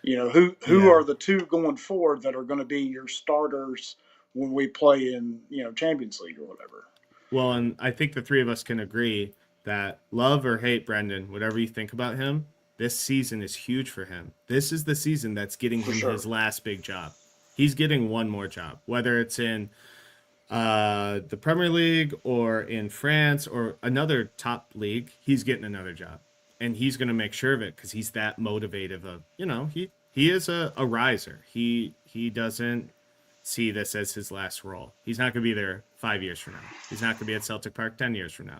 Who Yeah. are the two going forward that are going to be your starters when we play in Champions League or whatever. Well, and I think the three of us can agree that love or hate Brendan, whatever you think about him, this season is huge for him. This is the season that's getting him sure. his last big job. He's getting one more job, whether it's in the Premier League or in France or another top league. He's getting another job, and he's going to make sure of it because he's that motivative. He is a riser. He doesn't see this as his last role. He's not going to be there 5 years from now. He's not going to be at Celtic Park 10 years from now.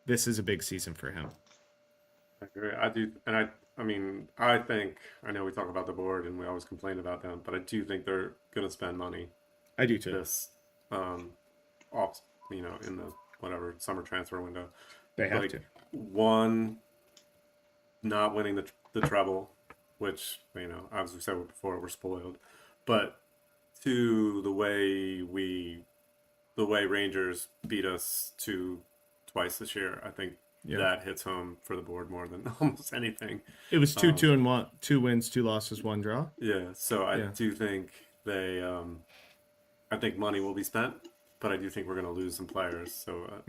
This is a big season for him. I agree. I do, and I think I know we talk about the board and we always complain about them, but I do think they're going to spend money I do too. this off in the whatever summer transfer window. They have Like to. one, not winning the treble, which as we said before, we're spoiled. But two, the way Rangers beat us twice this year, I think Yeah. that hits home for the board more than almost anything. It was 2-2-1, 2 wins, 2 losses, 1 draw. Yeah, so I Yeah. do think I think money will be spent, but I do think we're going to lose some players. So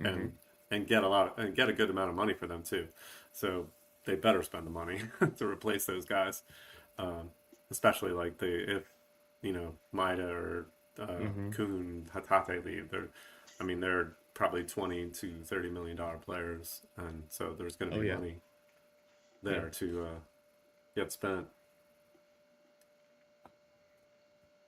and get a good amount of money for them too. So they better spend the money to replace those guys, especially like if Maida or Kuhn, Hatate leave. They're probably $20 to $30 million players, and so there's going to be money there to get spent.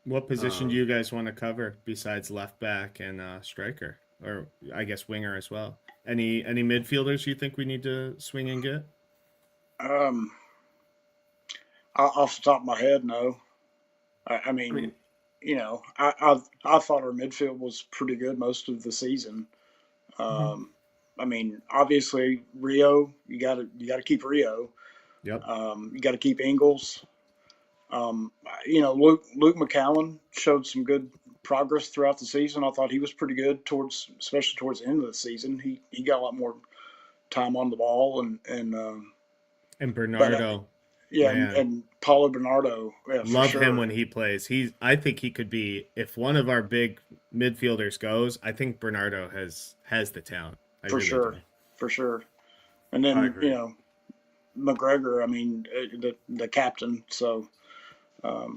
What position do you guys want to cover besides left back and striker, or I guess winger as well? Any midfielders you think we need to swing and get? Off the top of my head, no. I mean, I thought our midfield was pretty good most of the season. I mean, obviously Rio, you got to keep Rio. Yep. You got to keep Ingles. Luke McCowan showed some good progress throughout the season. I thought he was pretty good especially towards the end of the season. He got a lot more time on the ball And Bernardo. And Paulo Bernardo. Yeah, Love sure. him when he plays. I think he could be, if one of our big midfielders goes, I think Bernardo has the talent. For sure. And then McGregor. I mean, the captain. So I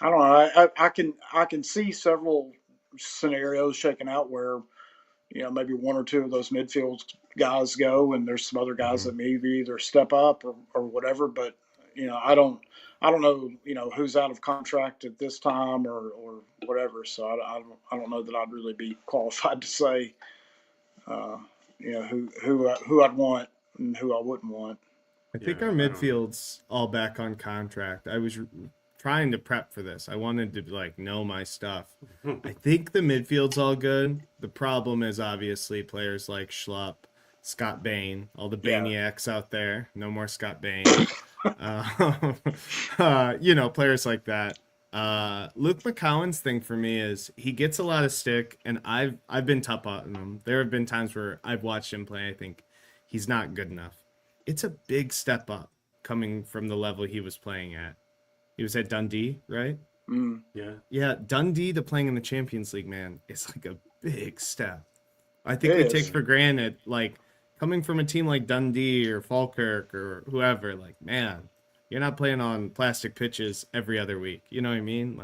don't know. I can see several scenarios shaking out where maybe one or two of those midfield guys go, and there's some other guys that maybe either step up or whatever. But I don't know who's out of contract at this time or whatever. So I don't know that I'd really be qualified to say who I'd want and who I wouldn't want. I think our midfield's all back on contract. I was trying to prep for this. I wanted to know my stuff. I think the midfield's all good. The problem is obviously players like Schlupp, Scott Bain, all the Baniacs out there. No more Scott Bain. Players like that. Luke McCowan's thing for me is he gets a lot of stick, and I've been tough on him. There have been times where I've watched him play. I think he's not good enough. It's a big step up coming from the level he was playing at. He was at Dundee, right? Yeah. Yeah, Dundee to playing in the Champions League, man, it's like a big step. I think we take for granted, coming from a team like Dundee or Falkirk or whoever, man, you're not playing on plastic pitches every other week. You know what I mean?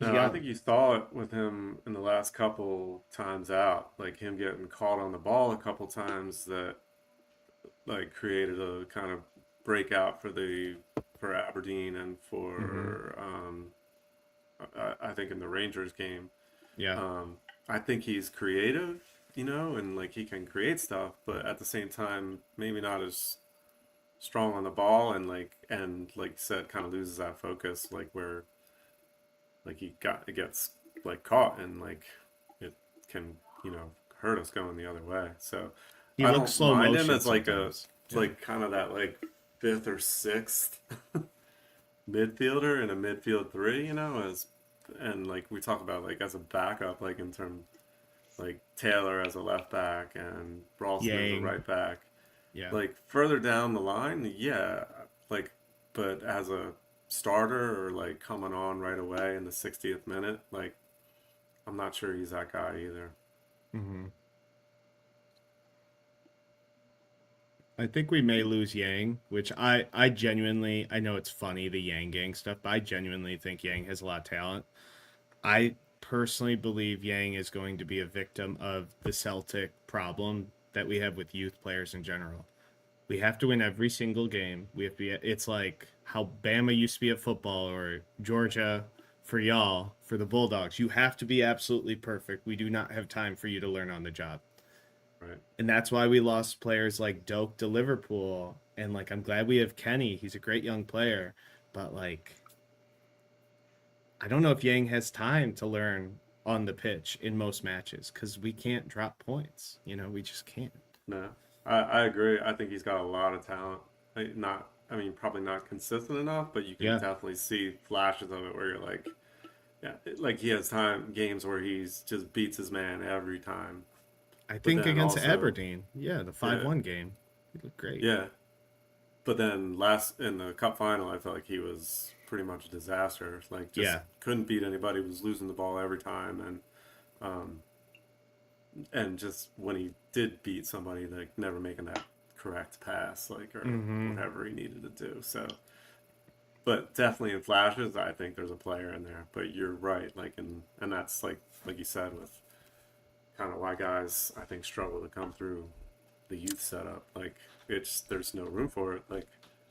I think you saw it with him in the last couple times out, him getting caught on the ball a couple times that created a kind of breakout for Aberdeen and for I think in the Rangers game. Yeah. I think he's creative, and he can create stuff, but at the same time maybe not as strong on the ball, and like you said, kind of loses that focus, where he gets caught and it can hurt us going the other way. So He I looks don't slow mind motion him as sometimes. kind of that fifth or sixth midfielder in a midfield three, and we talk about as a backup, in terms Taylor as a left back and Ralston as a right back. Yeah. Further down the line, yeah, but as a starter or coming on right away in the 60th minute, I'm not sure he's that guy either. I think we may lose Yang, which I genuinely, I know it's funny, the Yang gang stuff, but I genuinely think Yang has a lot of talent. I personally believe Yang is going to be a victim of the Celtic problem that we have with youth players in general. We have to win every single game. It's like how Bama used to be at football, or Georgia for y'all, for the Bulldogs. You have to be absolutely perfect. We do not have time for you to learn on the job. Right. And that's why we lost players like Doak to Liverpool. And I'm glad we have Kenny. He's a great young player. But I don't know if Yang has time to learn on the pitch in most matches because we can't drop points. We just can't. No, I agree. I think he's got a lot of talent. Probably not consistent enough, but you can Yeah. definitely see flashes of it where you're like, yeah, like he has games where he's just beats his man every time. I But think then against also, Aberdeen, the 5-1 game, he looked great. yeah. But then in the cup final, I felt like he was pretty much a disaster. Like just couldn't beat anybody. Was losing the ball every time, and just when he did beat somebody, like never making that correct pass, like or whatever he needed to do. So, but definitely in flashes, I think there's a player in there. But you're right, like and that's like you said, with kind of why guys I think struggle to come through the youth setup. Like there's no room for it. Like,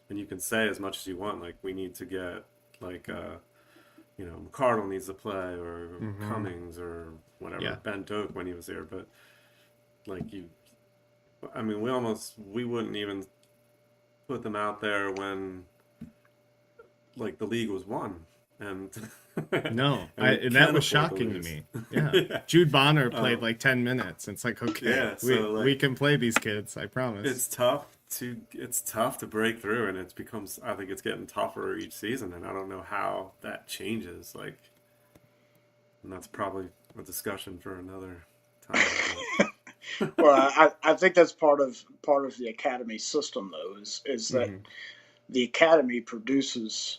and you can say as much as you want, like we need to get like McCardle needs to play or Cummings or whatever, Ben Doak when he was there, but like we wouldn't even put them out there when like the league was won, and No, and that was shocking to me. Yeah. Yeah. Jude Bonner played like 10 minutes. It's like, okay, we can play these kids, I promise. It's tough to break through, and I think it's getting tougher each season, and I don't know how that changes. Like, and that's probably a discussion for another time. Well, I think that's part of the academy system, though, is that the academy produces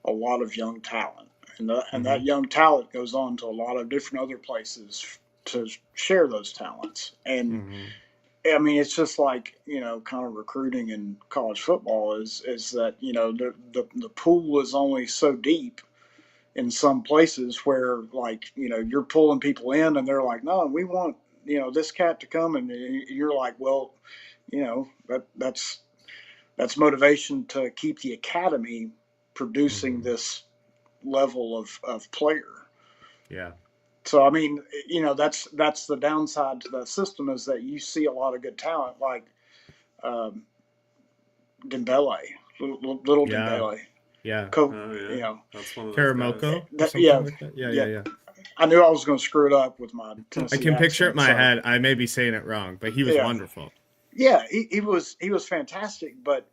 a lot of young talent, and that young talent goes on to a lot of different other places to share those talents. And I mean, it's just like kind of recruiting in college football is that the pool is only so deep in some places where like you're pulling people in and they're like, no, we want this cat to come, and you're like, well, that's motivation to keep the academy producing this level of player. Yeah. So I mean, that's the downside to that system is that you see a lot of good talent like Dembele, little Dembele. Yeah. That's one of those Karamoko? guys. Like that? Yeah. I knew I was going to screw it up with my Tennessee I can picture it in my accent, head. I may be saying it wrong, but he was wonderful. Yeah, he was fantastic. But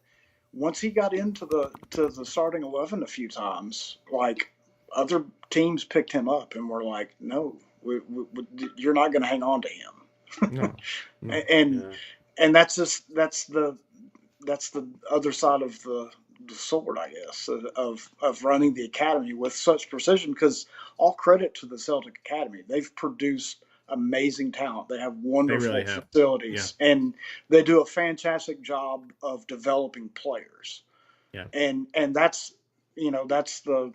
once he got into the starting 11 a few times, like other teams picked him up and were like, no, you're not going to hang on to him. No. And that's the other side of the sword, I guess, of running the academy with such precision, because all credit to the Celtic Academy. They've produced amazing talent. They have wonderful facilities, and they do a fantastic job of developing players. Yeah. And that's that's the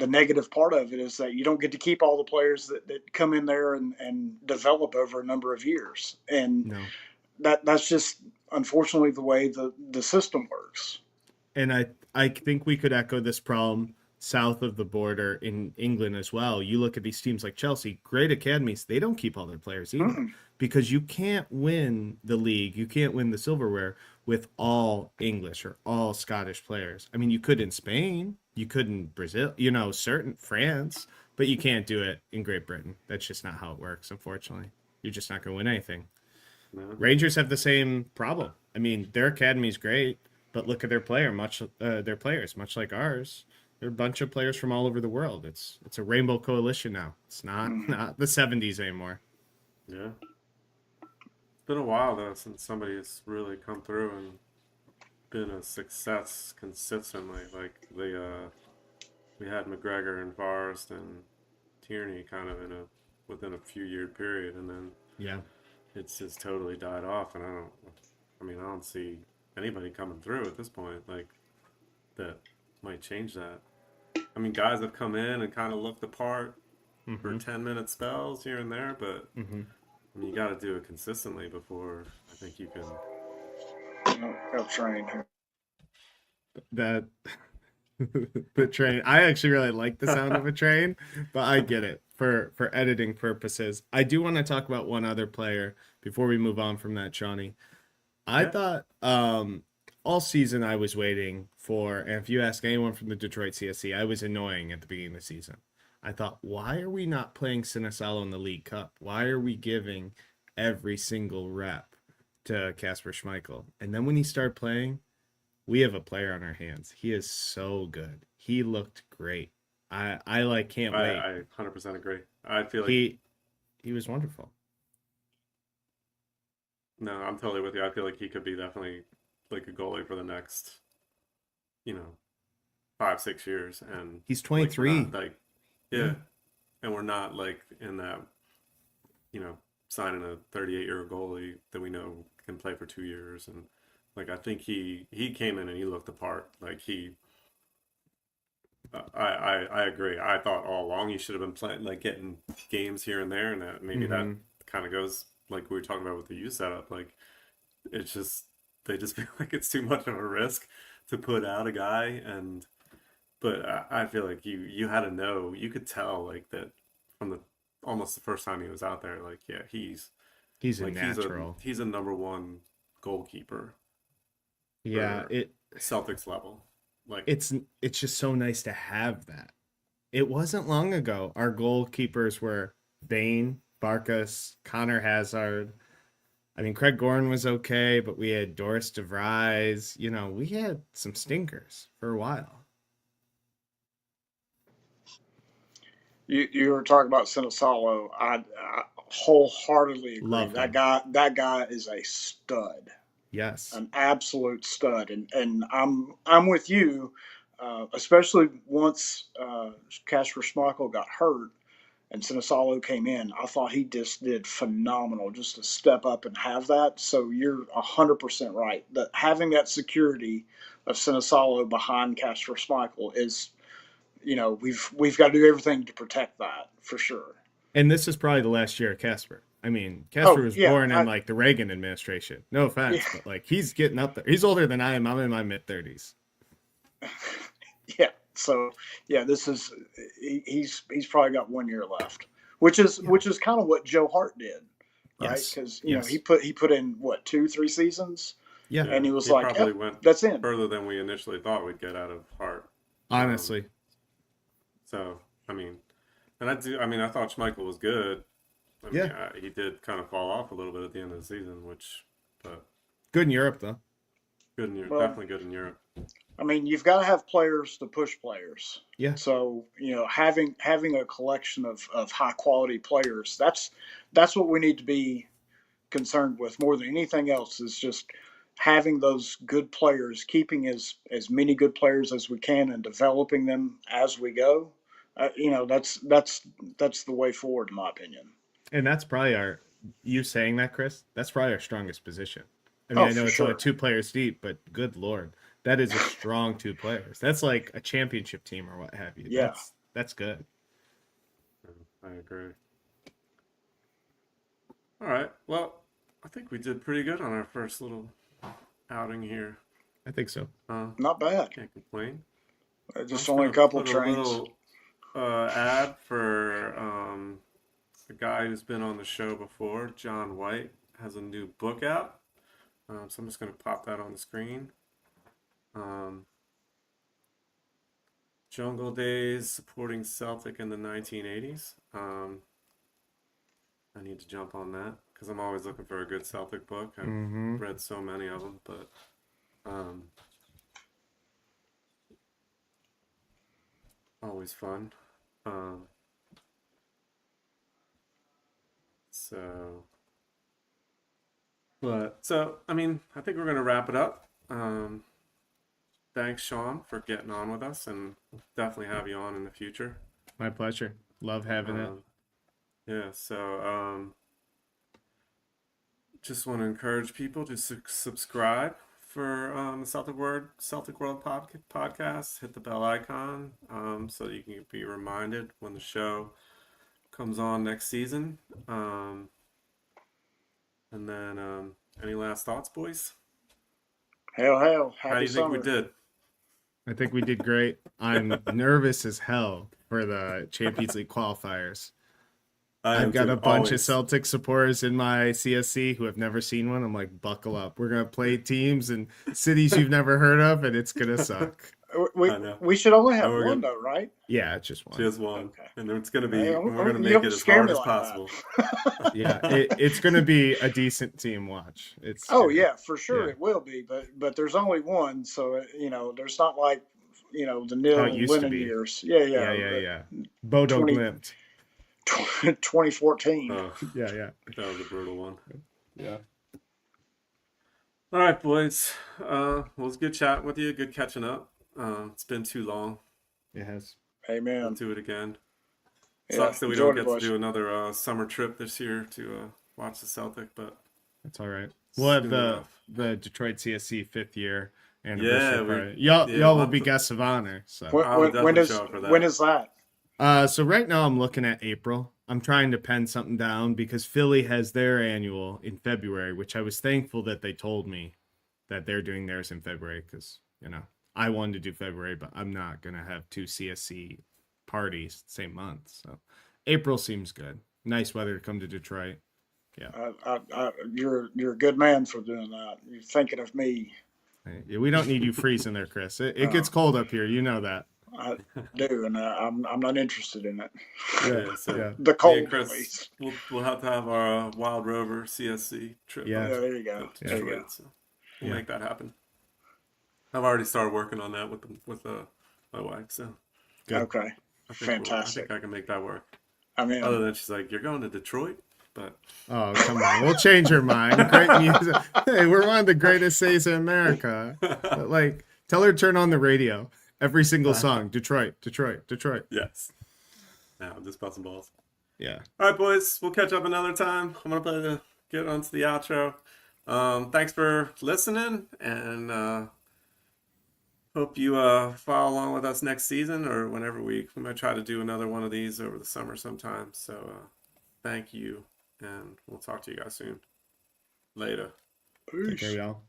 negative part of it is that you don't get to keep all the players that come in there and develop over a number of years. And that's just unfortunately the way the system works. And I think we could echo this problem south of the border in England as well. You look at these teams like Chelsea, great academies, they don't keep all their players either. Because you can't win the league, you can't win the silverware with all English or all Scottish players. I mean, you could in Spain, you could in Brazil, certain France, but you can't do it in Great Britain. That's just not how it works, unfortunately. You're just not going to win anything. No. Rangers have the same problem. I mean, their academy's great, but look at their players, much like ours. They're a bunch of players from all over the world. It's a rainbow coalition now. It's not the 70s anymore. Yeah. It's been a while, though, since somebody has really come through and been a success consistently. Like, we had McGregor and Forrest and Tierney kind of within a few-year period, and then it's just totally died off, and I don't see anybody coming through at this point, like, that might change that. I mean, guys have come in and kind of looked the part for 10-minute spells here and there, but I mean, you got to do it consistently before I think you can. Go train. That the train. I actually really like the sound of a train, but I get it for editing purposes. I do want to talk about one other player before we move on from that, Shawnee. I thought all season I was waiting for, and if you ask anyone from the Detroit CSC, I was annoying at the beginning of the season. I thought, why are we not playing Sinisalo in the League Cup? Why are we giving every single rep to Kasper Schmeichel? And then when he started playing, we have a player on our hands. He is so good. He looked great. I like can't wait. I 100% agree. I feel like he was wonderful. No, I'm totally with you. I feel like he could be definitely like a goalie for the next, 5-6 years. And He's 23. Yeah. And we're not like in that, signing a 38-year-old goalie that we know can play for 2 years. And like, I think he came in and he looked the part. Like I agree. I thought all along he should have been playing, like getting games here and there. And that maybe that kind of goes like we were talking about with the youth setup. Like it's just, they just feel like it's too much of a risk to put out a guy. But I feel like you had to know, you could tell like that from almost the first time he was out there. Like, yeah, he's a natural. He's a number one goalkeeper. Yeah, Celtics level. Like it's just so nice to have that. It wasn't long ago our goalkeepers were Bain, Barkas, Connor Hazard. I mean, Craig Gorin was okay, but we had Doris DeVries. We had some stinkers for a while. You were talking about Sinisalo. I wholeheartedly agree. Love him. That guy is a stud. Yes, An absolute stud, and I'm with you, especially once Kasper Schmeichel got hurt and Sinisalo came in. I thought he just did phenomenal, just to step up and have that. So you're 100% right. That having that security of Sinisalo behind Kasper Schmeichel is, we've got to do everything to protect that for sure. and this is probably the last year of Casper. I mean, Casper was born in like the Reagan administration. No offense, but like he's getting up there. He's older than I am. I'm in my mid-30s. Yeah. So this is he's probably got 1 year left, which is kind of what Joe Hart did, right? Because he put in what 2-3 seasons. Yeah, and he was probably went that's in further than we initially thought we'd get out of Hart. Honestly. So I mean, and I thought Schmeichel was good. He did kind of fall off a little bit at the end of the season, but good in Europe though. Good in Europe, definitely good in Europe. I mean, you've got to have players to push players. Yeah. So having a collection of high quality players, that's what we need to be concerned with more than anything else. Is just having those good players, keeping as many good players as we can, and developing them as we go. That's the way forward, in my opinion. And that's probably you saying that, Chris, that's probably our strongest position. I mean, I know it's only 2 players deep, but good Lord, that is a strong 2 players. That's like a championship team or what have you. Yeah. That's good. I agree. All right. Well, I think we did pretty good on our first little outing here. I think so. Not bad. Can't complain. Just only a couple of put trains. A little ad for a guy who's been on the show before. John White has a new book out. So I'm just going to pop that on the screen. Jungle Days, supporting Celtic in the 1980s. I need to jump on that because I'm always looking for a good Celtic book. I've read so many of them, but always fun. So I mean, I think we're gonna wrap it up. Thanks, Sean, for getting on with us, and we'll definitely have you on in the future. My pleasure. Love having it. Yeah. So just want to encourage people to subscribe for the Celtic World podcast. Hit the bell icon so you can be reminded when the show comes on next season. And then, any last thoughts, boys? Hail. How do you think we did? I think we did great. I'm nervous as hell for the Champions League qualifiers. I've got a bunch of Celtic supporters in my CSC who have never seen one. I'm like, buckle up. We're going to play teams and cities you've never heard of, and it's going to suck. We I know. we should only have And we're one gonna- though, right? Yeah, it's just one. Just one, Okay. and it's gonna be. Hey, And we're gonna you make don't it as scare hard me as like possible. that. Yeah, it's going to be a decent team watch. It's Oh scary. yeah, for sure Yeah. it will be, but there's only one, so there's not like the How nil it used to winning be. years. Yeah. Bodo 20 Glimt. 2014. Oh, Yeah. that was a brutal one. Yeah. All right, boys. Well, it was good chatting with you. Good catching up. It's been too long. It has. We'll Amen. do it again. Yeah, Sucks that we enjoyed don't it, get to boys. do another summer trip this year to watch the Celtic, but That's all right. We'll have soon the enough. Detroit CSC 5th year Yeah, anniversary we- party. yeah, Y'all we'll will have be to- guests of honor. So I'll When definitely is show up for that. when is that? So right now I'm looking at April. I'm trying to pen something down because Philly has their annual in February, which I was thankful that they told me that they're doing theirs in February because, I wanted to do February, but I'm not going to have two CSC parties the same month. So April seems good. Nice weather to come to Detroit. You're a good man for doing that. You're thinking of me. Yeah, we don't need you freezing there, Chris. It gets cold up here. You know that. I do, and I'm not interested in it. Yeah, so Yeah. The me cold, and at Chris, least. we'll have to have our Wild Rover CSC trip. Yeah. up Yeah, there you go. to There you Detroit, go. so we'll Yeah. make that happen. I've already started working on that with my wife, so Good. Okay, I think I fantastic. think I can make that work. I mean, Other than she's like, "You're going to Detroit," but Oh, come on. We'll change your mind. Great music. Hey, we're one of the greatest cities in America. But, like, tell her to turn on the radio. Every single song. Detroit, Detroit, Detroit. yes. Now I'm just busting balls. Yeah. All right, boys. We'll catch up another time. I'm gonna get onto the outro. Thanks for listening, and hope you follow along with us next season or whenever we might try to do another one of these over the summer sometime. So thank you, and we'll talk to you guys soon. Later. Take peace. care, y'all.